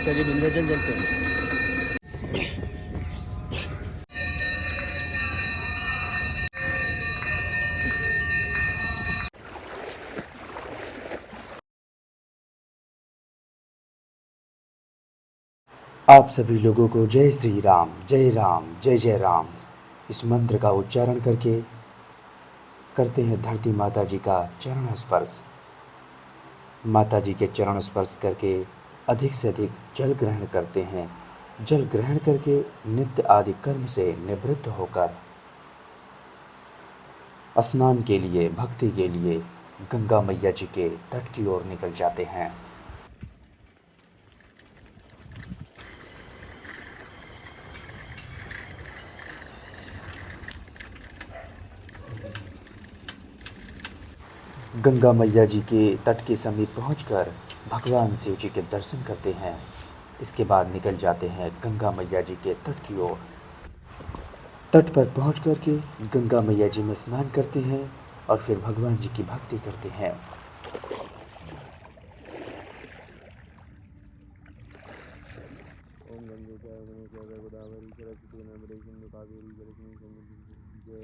चलिए विंध्याचल चलते हैं। आप सभी लोगों को जय श्री राम, जय राम, जय जय राम। इस मंत्र का उच्चारण करके करते हैं धरती माता जी का चरण स्पर्श। माता जी के चरण स्पर्श करके अधिक से अधिक जल ग्रहण करते हैं। जल ग्रहण करके नित्य आदि कर्म से निवृत्त होकर स्नान के लिए, भक्ति के लिए गंगा मैया जी के तट की ओर निकल जाते हैं। गंगा मैया जी के तट के समीप पहुंचकर भगवान शिव जी के दर्शन करते हैं। इसके बाद निकल जाते हैं गंगा मैया जी के तट की ओर। तट पर पहुंच कर के गंगा मैया जी में स्नान करते हैं और फिर भगवान जी की भक्ति करते हैं। ओम गंगे च यमुने चैव गोदावरी सरस्वती नर्मदे सिंधु कावेरी जलेस्मिन् सन्निधिं जय।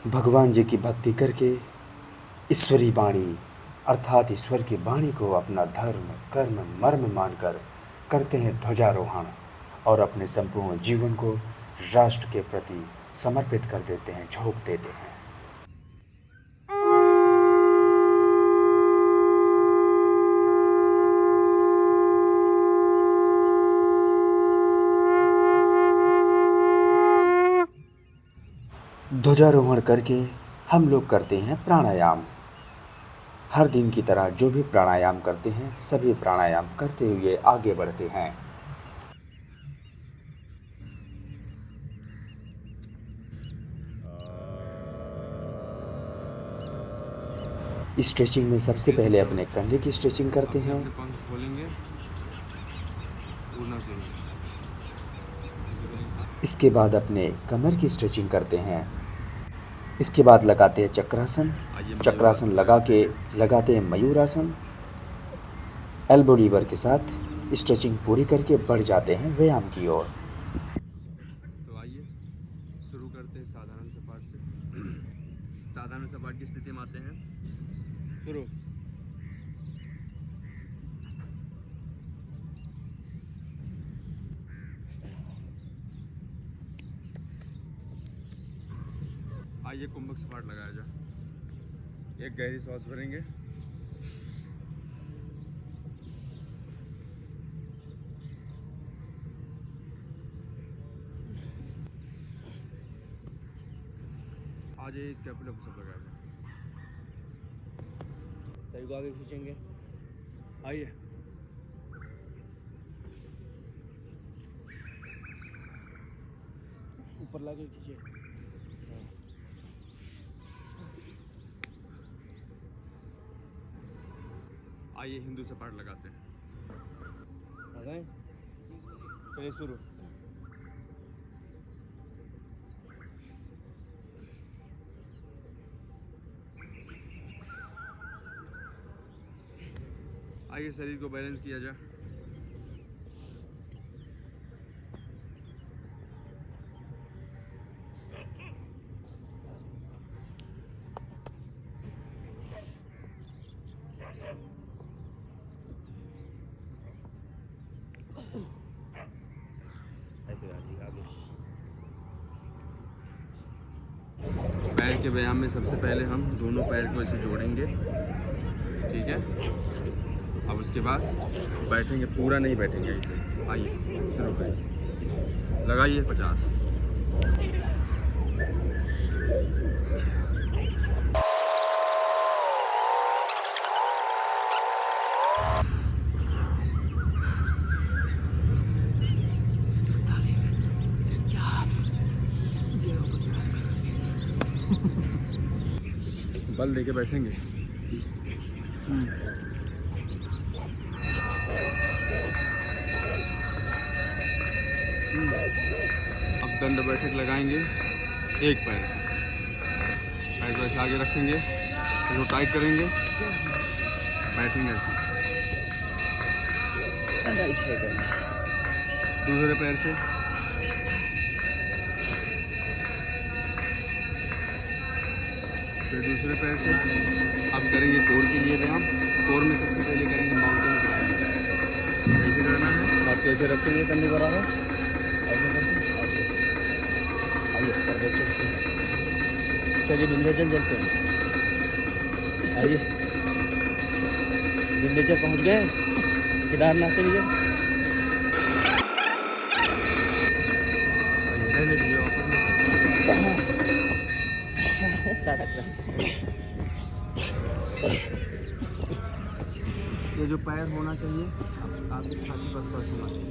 भगवान जी की भक्ति करके ईश्वरी वाणी अर्थात ईश्वर की वाणी को अपना धर्म, कर्म, मर्म मानकर करते हैं ध्वजारोहण और अपने संपूर्ण जीवन को राष्ट्र के प्रति समर्पित कर देते हैं, झोंक देते हैं। ध्वजारोहण करके हम लोग करते हैं प्राणायाम। हर दिन की तरह जो भी प्राणायाम करते हैं सभी प्राणायाम करते हुए आगे बढ़ते हैं। स्ट्रेचिंग में सबसे पहले अपने कंधे की स्ट्रेचिंग करते हैं। इसके बाद अपने कमर की स्ट्रेचिंग करते हैं। इसके बाद लगाते हैं चक्रासन। चक्रासन लगाते हैं मयूरासन। एल्बो लीवर के साथ स्ट्रेचिंग पूरी करके बढ़ जाते हैं व्यायाम की ओर। तो आइए शुरू करते हैं साधारण सपाट से। साधारण सपाट की स्थिति में आते हैं। शुरू। आइए कुंभक सपाट लगाया जाए। एक गहरी सांस भरेंगे। आज ये स्कैपुला पुशअप लगाया जाए। सही को आगे खींचेंगे। आइए ऊपर लाके खींचिए। आइए हिंदू सपाट लगाते हैं। लगाएं। चलिए शुरू। आइए शरीर को बैलेंस किया जाए। ऐसे आगे। पैर के व्यायाम में सबसे पहले हम दोनों पैर को ऐसे जोड़ेंगे, ठीक है। अब उसके बाद बैठेंगे, पूरा नहीं बैठेंगे ऐसे। आइए शुरू करिए। लगाइए 50। बल दे के बैठेंगे। अब दंड बैठक लगाएंगे एक पैर से, पैर को ऐसे आगे रखेंगे, इसको टाइट करेंगे, बैठेंगे ऐसे। दूसरे पैर से फिर दूसरे पैर से। अब करेंगे कोर के लिए व्यायाम। कोर में सबसे पहले करेंगे माउंटेन क्लाइंब। कैसे करना है, आप कैसे रखेंगे कंधे बराबर, ऐसे करके ऐसे। आइए चलिए विंध्याचल चलते हैं। आइए विंध्याचल पहुँच गए, केदारनाथ चलिए। रहने दीजिए वापस। ये जो पैर होना चाहिए आपके छाती बस होना चाहिए।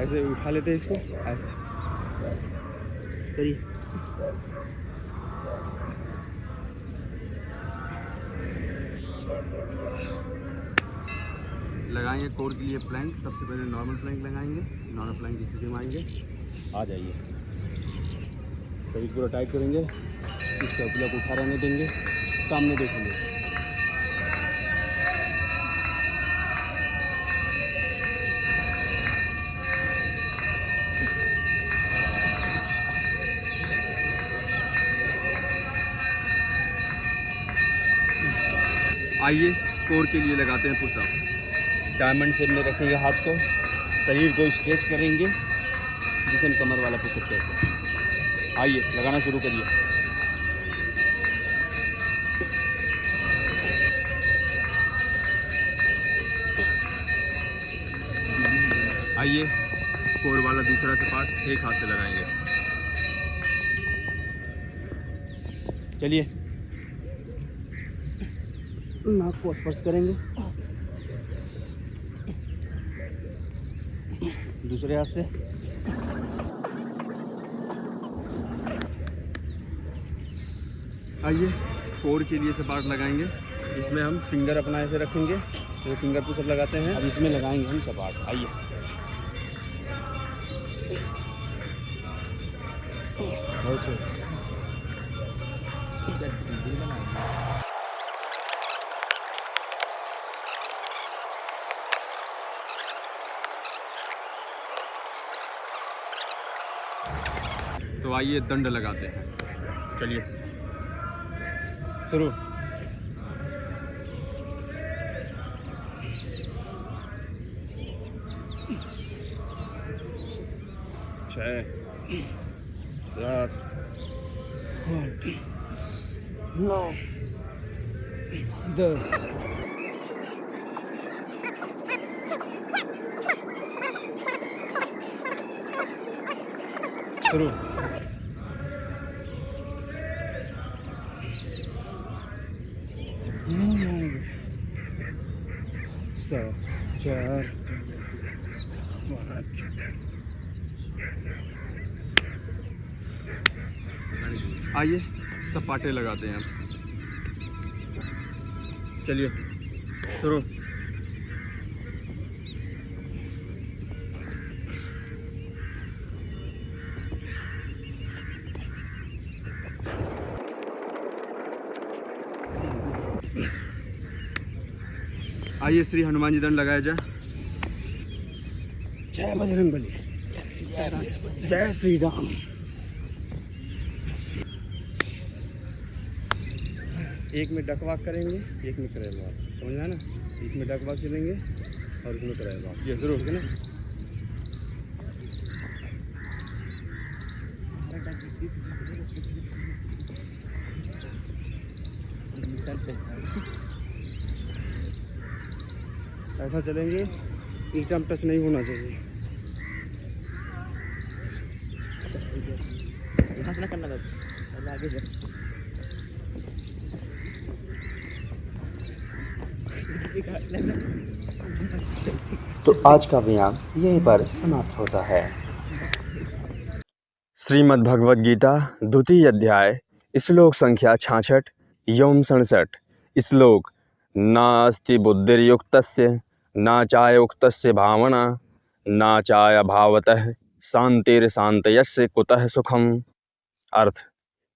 ऐसे उठा लेते हैं इसको, ऐसे करिए। लगाएंगे कोर के लिए प्लैंक। सबसे पहले नॉर्मल प्लैंक लगाएंगे, नॉर्मल प्लैंक की स्थिति में आएंगे। आ जाइए, शरीर पूरा टाइट करेंगे, इस कैपुला को उठा रहने देंगे, सामने देखेंगे। आइए कोर के लिए लगाते हैं पुशअप। डायमंड शेप में रखेंगे हाथ को, शरीर को स्ट्रेच करेंगे, जिसे हम कमर वाला पुशअप कहते हैं। आइए लगाना शुरू करिए। आइए कोर वाला दूसरा से पार्ट एक हाथ से लगाएंगे। चलिए नाक को स्पर्श करेंगे, दूसरे हाथ से। आइए कोर के लिए से पार्ट लगाएंगे। इसमें हम फिंगर अपना ऐसे रखेंगे, तो फिंगर पुशअप लगाते हैं। अब इसमें लगाएंगे हम सपाट। आइए तो आइए दंड लगाते हैं। चलिए शुरू। 6 7 8 9 10। शुरू। 7 4 5। आइए सपाटे लगाते हैं हम। चलिए शुरू। आइए श्री हनुमान जी दंड लगाया जाए। जय बजरंगबली, जय श्री राम। एक में डकवाक करेंगे, एक में करेल वाक, समझना ना। इसमें डकवाक चलेंगे और इसमें करेल वाक। ये जरूर है ना। ऐसा चलेंगे, एकदम टच नहीं होना चाहिए। यहाँ से ना करना था, आगे जा। तो आज का व्यायाम यहीं पर समाप्त होता है। श्रीमद् भगवद गीता द्वितीय अध्याय श्लोक संख्या 66 एवं 67। श्लोक नास्ति बुद्धिर्युक्तस्य न चायुक्तस्य भावना न चायभावतः शांतिर्शांतयस्य कुतः सुखम। अर्थ,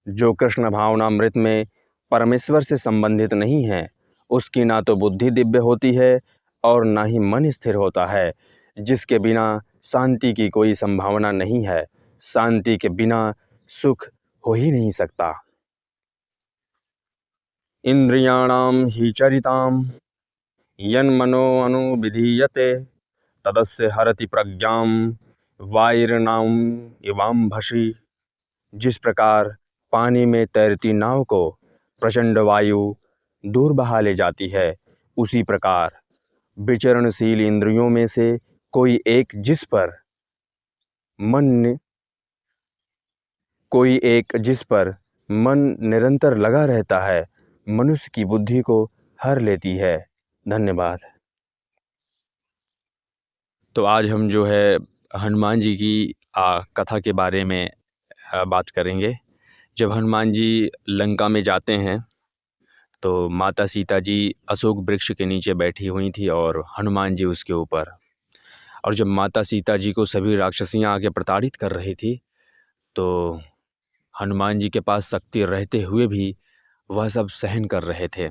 जो कृष्ण भावनामृत में परमेश्वर से संबंधित नहीं है उसकी ना तो बुद्धि दिव्य होती है और ना ही मन स्थिर होता है, जिसके बिना शांति की कोई संभावना नहीं है। शांति के बिना सुख हो ही नहीं सकता। इंद्रियाणाम ही चरिताम यन्मनो अनुविधीयते तदस्य हरति प्रज्ञाम वायुर्नाम इवाम्भसि। जिस प्रकार पानी में तैरती नाव को प्रचंड वायु दूर बहा ले जाती है, उसी प्रकार विचरणशील इंद्रियों में से कोई एक जिस पर मन निरंतर लगा रहता है, मनुष्य की बुद्धि को हर लेती है। धन्यवाद। तो आज हम जो है हनुमान जी की कथा के बारे में बात करेंगे। जब हनुमान जी लंका में जाते हैं तो माता सीता जी अशोक वृक्ष के नीचे बैठी हुई थी और हनुमान जी उसके ऊपर। और जब माता सीता जी को सभी राक्षसियाँ आके प्रताड़ित कर रही थी तो हनुमान जी के पास शक्ति रहते हुए भी वह सब सहन कर रहे थे।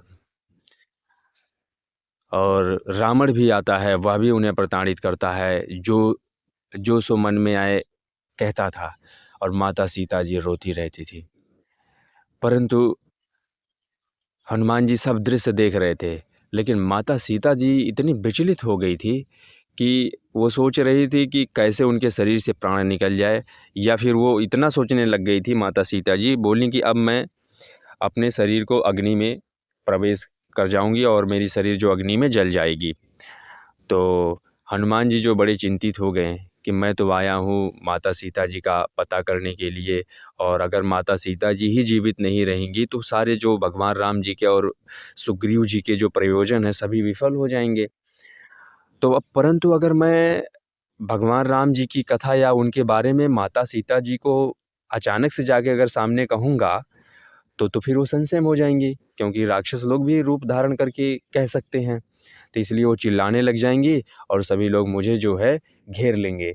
और रावण भी आता है, वह भी उन्हें प्रताड़ित करता है, जो सो मन में आए कहता था, और माता सीता जी रोती रहती थी। परंतु हनुमान जी सब दृश्य देख रहे थे, लेकिन माता सीता जी इतनी विचलित हो गई थी कि वो सोच रही थी कि कैसे उनके शरीर से प्राण निकल जाए, या फिर वो इतना सोचने लग गई थी। माता सीता जी बोली कि अब मैं अपने शरीर को अग्नि में प्रवेश कर जाऊंगी और मेरी शरीर जो अग्नि में जल जाएगी। तो हनुमान जी जो बड़े चिंतित हो गए कि मैं तो आया हूँ माता सीता जी का पता करने के लिए, और अगर माता सीता जी ही जीवित नहीं रहेंगी तो सारे जो भगवान राम जी के और सुग्रीव जी के जो प्रयोजन है सभी विफल हो जाएंगे। तो अब परंतु अगर मैं भगवान राम जी की कथा या उनके बारे में माता सीता जी को अचानक से जाके अगर सामने कहूँगा तो फिर वो संशय हो जाएंगी, क्योंकि राक्षस लोग भी रूप धारण करके कह सकते हैं। तो इसलिए वो चिल्लाने लग जाएंगी और सभी लोग मुझे जो है घेर लेंगे।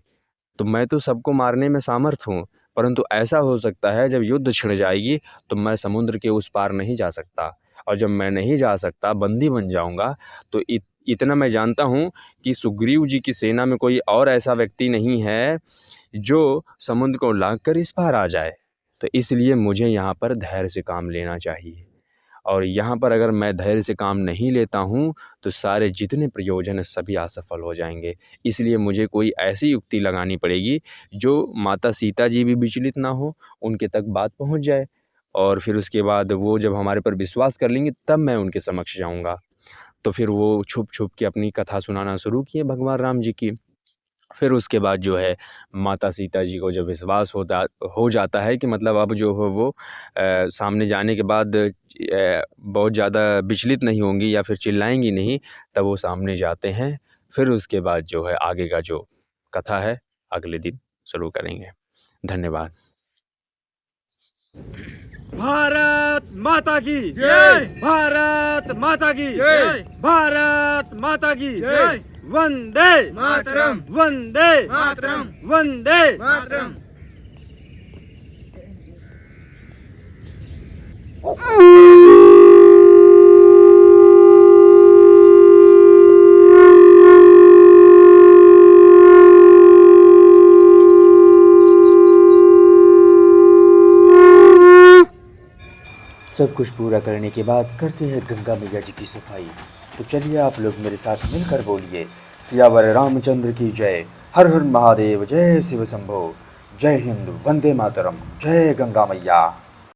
तो मैं तो सबको मारने में सामर्थ हूँ, परंतु ऐसा हो सकता है जब युद्ध छिड़ जाएगी तो मैं समुद्र के उस पार नहीं जा सकता, और जब मैं नहीं जा सकता बंदी बन जाऊँगा। तो इतना मैं जानता हूँ कि सुग्रीव जी की सेना में कोई और ऐसा व्यक्ति नहीं है जो समुद्र को लांघ कर इस पार आ जाए। तो इसलिए मुझे यहाँ पर धैर्य से काम लेना चाहिए, और यहाँ पर अगर मैं धैर्य से काम नहीं लेता हूँ तो सारे जितने प्रयोजन है सभी असफल हो जाएंगे। इसलिए मुझे कोई ऐसी युक्ति लगानी पड़ेगी जो माता सीता जी भी विचलित ना हो, उनके तक बात पहुँच जाए, और फिर उसके बाद वो जब हमारे पर विश्वास कर लेंगे तब मैं उनके समक्ष जाऊँगा। तो फिर वो छुप छुप के अपनी कथा सुनाना शुरू किए भगवान राम जी की। फिर उसके बाद जो है माता सीता जी को जब विश्वास हो जाता है कि मतलब अब जो हो वो सामने जाने के बाद बहुत ज़्यादा विचलित नहीं होंगी या फिर चिल्लाएंगी नहीं, तब वो सामने जाते हैं। फिर उसके बाद जो है आगे का जो कथा है अगले दिन शुरू करेंगे। धन्यवाद। भारत माता की जय। भारत माता की जय। भारत माता की जय। वंदे मातरम। वंदे मातरम। वंदे मातरम। सब कुछ पूरा करने के बाद करते हैं गंगा मैया जी की सफाई। तो चलिए आप लोग मेरे साथ मिलकर बोलिए, सियावर रामचंद्र की जय, हर हर महादेव, जय शिव शंभो, जय हिंद, वंदे मातरम, जय गंगा मैया।